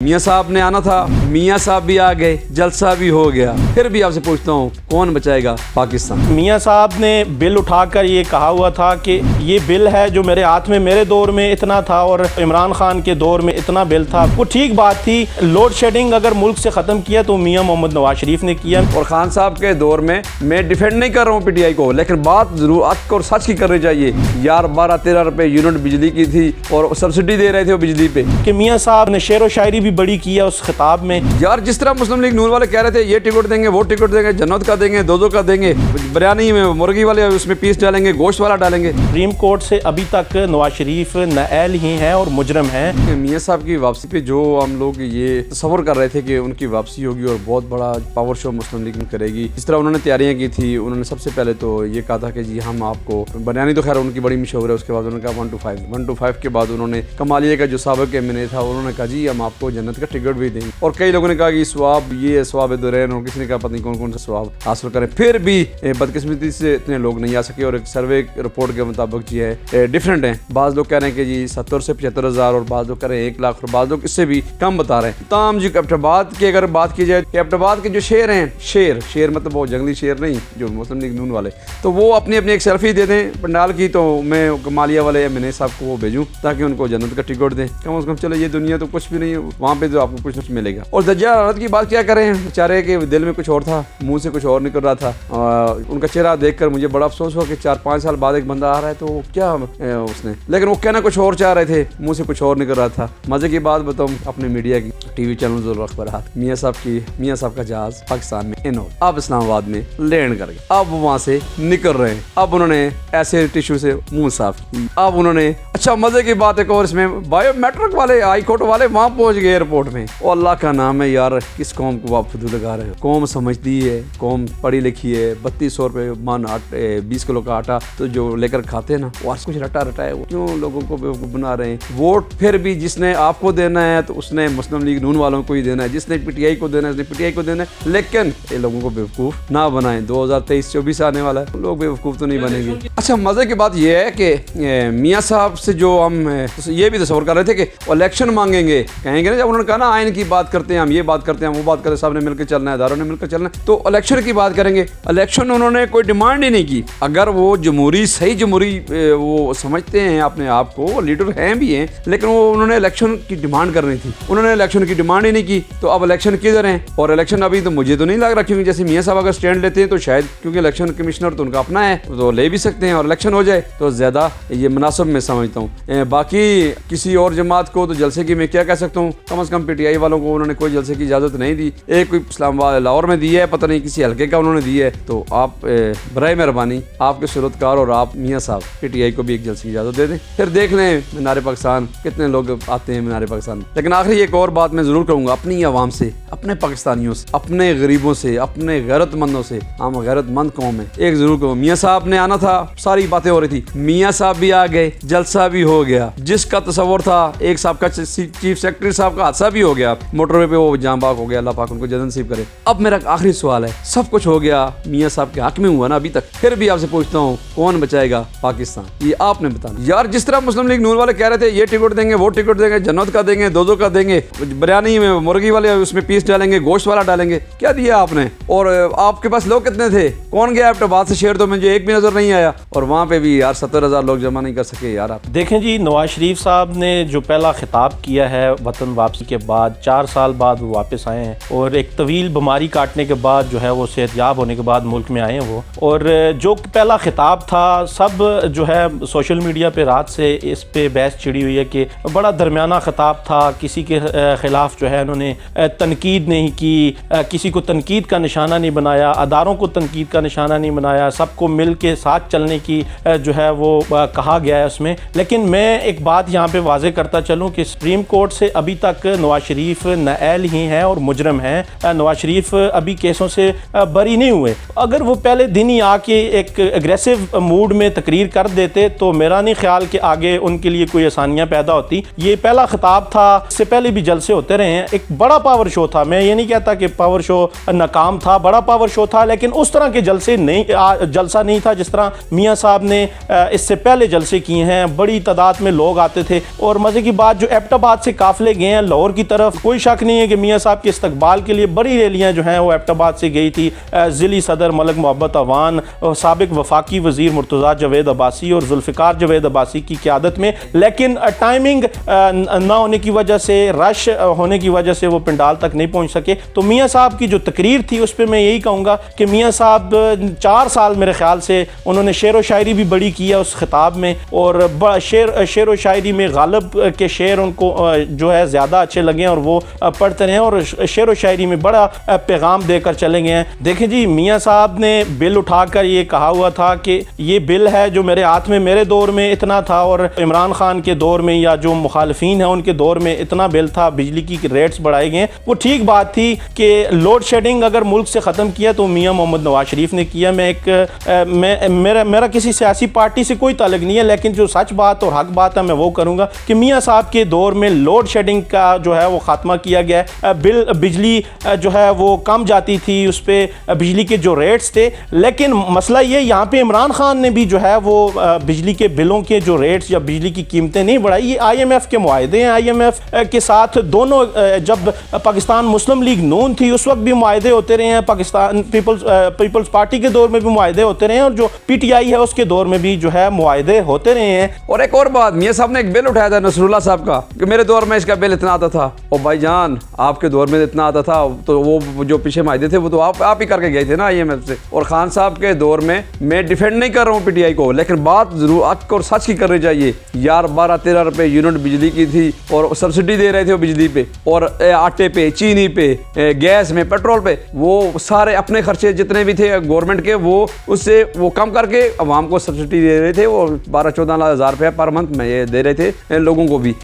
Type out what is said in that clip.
मियाँ साहब ने आना था, मियाँ साहब भी आ गए, जलसा भी हो गया। फिर भी आपसे पूछता हूँ, कौन बचाएगा पाकिस्तान? मियाँ साहब ने बिल उठाकर ये कहा हुआ था कि ये बिल है जो मेरे हाथ में, मेरे दौर में इतना था और इमरान खान के दौर में इतना बिल था। वो ठीक बात थी। लोड शेडिंग अगर मुल्क से ख़त्म किया तो मियाँ मोहम्मद नवाज शरीफ ने किया। और खान साहब के दौर में मैं डिफेंड नहीं कर रहा हूँ पीटीआई को, लेकिन बात जरूर हक और सच की करनी चाहिए। यार 12-13 रुपए यूनिट बिजली की थी और सब्सिडी दे रहे थे वो बिजली पे। कि मियाँ साहब ने शेर व शायरी भी बड़ी की है उस खिताब में। यार जिस तरह मुस्लिम लीग नून वाले कह रहे थे ये टिकट देंगे, वो टिकट देंगे, जन्नत का देंगे, दो का देंगे, बिरयानी में मुर्गी वाले उसमें पीस डालेंगे, गोश्त वाला डालेंगे। सुप्रीम कोर्ट से अभी तक नवाज शरीफ नाअहल ही हैं और मुजरम हैं। मियाँ साहब की वापसी पे जो हम लोग ये तस्वर कर रहे थे कि उनकी वापसी होगी और बहुत बड़ा पावर शो मुस्लिम लीग में करेगी, इस तरह उन्होंने तैयारियां की थी। उन्होंने सबसे पहले तो ये कहा था कि जी हम आपको, बिरयानी तो खैर उनकी बड़ी मशहूर है, उसके बाद उन्होंने कहा 1 to 5 के बाद उन्होंने कमालिया का जो साबिक एमएनए था उन्होंने कहा जी हम आपको जन्नत का टिकट भी देंगे। और कई लोगों ने कहा कि स्वाब ये स्वाब दुरैन, और किसी ने कहा पता नहीं कौन कौन सा स्वाब हासिल करें। फिर भी बदकिस्मती से इतने लोग नहीं आ सके और एक सर्वे रिपोर्ट के मुताबिक जी है डिफरेंट है। बाज़ लोग कह रहे हैं कि जी 70 से 75 हज़ार और बाज़ लोग कह रहे हैं 1 लाख और बाज़ लोग इससे भी कम बता रहे हैं। ताम जी कैप्टाबाद की अगर बात की जाए, कैप्टाबाद के जो शेर हैं, शेर मतलब वो जंगली शेर नहीं जो मुस्लिम लीग नून वाले, तो वो अपनी अपनी एक सेल्फी दे दें पंडाल की, तो मैं कमालिया वाले एमएनए साहब को वो भेजूँ ताकि उनको जन्नत का टिकट दें। कम से कम चलो ये दुनिया तो कुछ भी नहीं है, वहाँ पे तो आपको कुछ मिलेगा। और दज्जाल औरत की बात क्या करें, बेचारे के दिल में कुछ और था, मुंह से कुछ और निकल रहा था। उनका चेहरा देखकर मुझे बड़ा अफसोस हुआ कि 4-5 साल बाद एक बंदा आ रहा है तो क्या उसने, लेकिन वो कहना कुछ और चाह रहे थे, मुंह से कुछ और निकल रहा था। मजे की बात बताऊं, अपने मीडिया की टीवी चैनल ज़रूर अखबार मियाँ साहब का जहाज पाकिस्तान में इन हो, अब इस्लामाबाद में लैंड कर गए, अब वहाँ से निकल रहे हैं। अब उन्होंने ऐसे टिश्यू से मुंह साफ की। अब उन्होंने अच्छा मजे की बात एक और इसमें, बायोमेट्रिक वाले हाई कोर्ट वाले वहाँ पहुंच गए एयरपोर्ट में। और अल्लाह का नाम है यार, किस कौम को आप फुदू लगा रहे हो? कौम समझती है, कौम पढ़ी लिखी है। 3200 रुपये मन 20 किलो का आटा तो जो लेकर खाते हैं ना, वो कुछ रटा है, वो क्यों लोगों को बेवकूफ़ बना रहे हैं? वोट फिर भी जिसने आपको देना है तो उसने मुस्लिम लीग नून वालों को ही देना है, जिसने पीटीआई को देना है उसने पीटीआई को देना है। लेकिन ये लोगों को बेवकूफ़ ना बनाएं। 2023-24 आने वाला है, लोग बेवकूफ़ तो नहीं बनेंगे। अच्छा मज़े की बात यह है कि मियाँ साहब से जो हम ये भी तस्वर कर रहे थे कि इलेक्शन मांगेंगे, कहेंगे ना, जब उन्होंने कहा ना आइन की बात करते हैं हम, ये बात करते हैं हम, वो बात करते हैं, सब ने मिलकर चलना है, इदारों ने मिलकर चलना है, तो इलेक्शन की बात करेंगे। इलेक्शन उन्होंने कोई डिमांड ही नहीं की। अगर वो जमहूरी सही जमहूरी वो समझते हैं अपने आप को, लीडर हैं भी हैं, लेकिन वो उन्होंने इलेक्शन की डिमांड करनी थी, उन्होंने इलेक्शन की डिमांड ही नहीं की। तो अब इलेक्शन किधर हैं? और इलेक्शन अभी तो मुझे तो नहीं लग रहा, क्योंकि जैसे मियाँ साहब अगर स्टैंड लेते हैं तो शायद, क्योंकि इलेक्शन कमिश्नर तो उनका अपना है, तो ले भी सकते हैं, और इलेक्शन हो जाए तो ज़्यादा ये मुनासिब मैं समझता हूँ। बाकी किसी और जमात को तो जलसे की मैं क्या कह सकता हूँ, कम से कम पीटीआई वालों को उन्होंने कोई जलसे की इजाज़त नहीं दी। एक कोई इस्लामाबाद लाहौर में दी है, पता नहीं किसी हल्के का उन्होंने दी है। तो आप बराए मेहरबानी आपके सूरतकार और आप मियाँ साहब पीटीआई को भी एक जलसे की इजाज़त दे दें, फिर देख लें मीनार पाकिस्तान कितने लोग आते हैं मीनार पाकिस्तान। लेकिन आखिरी एक और बात मैं ज़रूर कहूँगा, अपनी आवाम से, अपने पाकिस्तानियों से, अपने गरीबों से, अपने गैरतमंदों से, हम गैरतमंद कौम है, एक ज़रूर कहूँ, मियाँ साहब ने आना था, सारी बातें हो रही थी, मियाँ साहब भी आ गए, जलसा भी हो गया। जिसका तस्वर था एक साहब का चीफ सेक्रेटरी साहब का हादसा भी हो गया, मोटरवे पे वो जान बाग हो गया, अल्लाह पाक उनको जन्नत नसीब करे। अब मेरा आखिरी सवाल है, सब कुछ हो गया मियाँ साहब के हक में हुआ ना अभी तक, फिर भी आपसे पूछता हूँ, कौन बचाएगा पाकिस्तान? ये आपने बताना। यार जिस तरह मुस्लिम लीग नून वाले कह रहे थे ये टिकट देंगे, वो टिकट देंगे, जन्नत का देंगे, दो का देंगे, बिरयानी में मुर्गी वाले उसमें पीस डालेंगे, गोश्त वाला डालेंगे, क्या दिया आपने? और आपके पास लोग कितने थे? कौन गया एबटाबाद से शेर? तो मुझे एक भी नजर नहीं आया, और वहाँ पे भी यार 70,000 लोग जमा नहीं कर सके। यार आप देखें जी, नवाज शरीफ साहब ने जो पहला खिताब किया है वतन वापसी के बाद, 4 साल बाद वो वापस आए हैं, और एक तवील बीमारी काटने के बाद जो है वो सेहतयाब होने के बाद मुल्क में आए हैं वो। और जो पहला खिताब था, सब जो है सोशल मीडिया पे रात से इस पे बहस छिड़ी हुई है कि बड़ा दरमियाना खिताब था, किसी के खिलाफ जो है उन्होंने तनकीद नहीं की, किसी को तनकीद का निशाना नहीं बनाया, अदारों को तनकीद का निशाना नहीं बनाया, सबको मिल के साथ चलने की जो है वो कहा गया है उसमें। लेकिन मैं एक बात यहाँ पे वाजे करता चलूँ कि सुप्रीम कोर्ट से अभी तक नवाज शरीफ नाअहल ही हैं और मुजरम हैं। नवाज शरीफ अभी केसों से बरी नहीं हुए। अगर वो पहले दिन ही आके एक एग्रेसिव मूड में तकरीर कर देते तो मेरा नहीं ख्याल कि आगे उनके लिए कोई आसानियाँ पैदा होती। ये पहला खिताब था, इससे पहले भी जलसे होते रहे हैं, एक बड़ा पावर शो था। मैं ये नहीं कहता कि पावर शो नाकाम था, बड़ा पावर शो था, लेकिन उस तरह के जलसा नहीं था जिस तरह मियाँ साहब ने इससे पहले जलसे किए हैं। बड़ी तादाद में लोग आते थे और मज़े की बात जो एबटाबाद से काफ़िले गए हैं, लाहौर की तरफ। कोई शक नहीं है कि मियाँ साहब के इस्तकबाल के लिए बड़ी रैलियाँ जो हैं वो एबटाबाद से गई थी। ज़िली सदर मलक मोहब्बत अवान, साबिक वफाकी वज़ीर मुर्तज़ा जावेद अब्बासी और जुल्फ़िकार जावेद अब्बासी की क़यादत में, लेकिन टाइमिंग ना होने की वजह से, रश होने की वजह से वो पंडाल तक नहीं पहुँच सके। तो मियाँ साहब की जो तकरीर थी उस पर मैं यही कहूँगा कि मियाँ साहब 4 साल मेरे ख्याल से उन्होंने शेर व शायरी भी बड़ी की है उस खिताब में, और शेर व शायरी में गालिब के शेर उनको जो है ज़्यादा अच्छे लगे और वो पढ़ते रहे और शेर व शायरी में बड़ा पैगाम देकर चले गए हैं। देखें जी, मियाँ साहब ने बिल उठाकर ये कहा हुआ था कि ये बिल है जो मेरे हाथ में, मेरे दौर में इतना था और इमरान खान के दौर में या जो मुखालिफिन है उनके दौर में इतना बिल था, बिजली की रेट्स बढ़ाए गए। वो ठीक बात थी कि लोड शेडिंग अगर मुल्क से ख़त्म किया तो मियाँ मोहम्मद नवाज शरीफ ने किया। मेरा किसी सियासी पार्टी से कोई ताल्लुक नहीं है, लेकिन जो सच बात और हक बात है मैं वो करूँगा कि मियाँ साहब के दौर में लोड शेडिंग का जो है वो ख़ात्मा किया गया है। बिजली जो है वो कम जाती थी, उस पर बिजली के जो रेट्स थे। लेकिन मसला ये, यहाँ पे इमरान खान ने भी जो है वो बिजली के बिलों के जो रेट्स या बिजली की कीमतें नहीं बढ़ाई। ये IMF के मुआहदे हैं। IMF के साथ दोनों, जब पाकिस्तान मुस्लिम लीग नून थी उस वक्त भी मुआहदे होते रहे हैं, पाकिस्तान पीपल्स पार्टी के दौर में भी मुआहदे होते रहे हैं और जो PTI है उसके दौर में भी जो है मुआहदे होते रहे हैं। और एक और बात, मियाँ साहब ने एक बिल उठाया था नसरुल्लाह साहब का कि मेरे दौर में इसका बिल इतना आता था, और भाईजान आपके दौर में इतना आता था, तो वो जो पीछे मायदे थे वो तो आप ही करके गए थे ना IMF से। और खान साहब के दौर में, मैं डिफेंड नहीं कर रहा हूँ PTI को, लेकिन बात जरूर हक और सच की करनी चाहिए यार। 12-13 रुपए यूनिट बिजली की थी और सब्सिडी दे रहे थे वो बिजली पे और आटे पे, चीनी पे, गैस में, पेट्रोल पे। वो सारे अपने खर्चे जितने भी थे गवर्नमेंट के वो उससे वो कम करके अवाम को सब्सिडी दे रहे थे। वो 12-14 हज़ार रुपया पर मंथ में ये दे रहे थे लोगों को भी।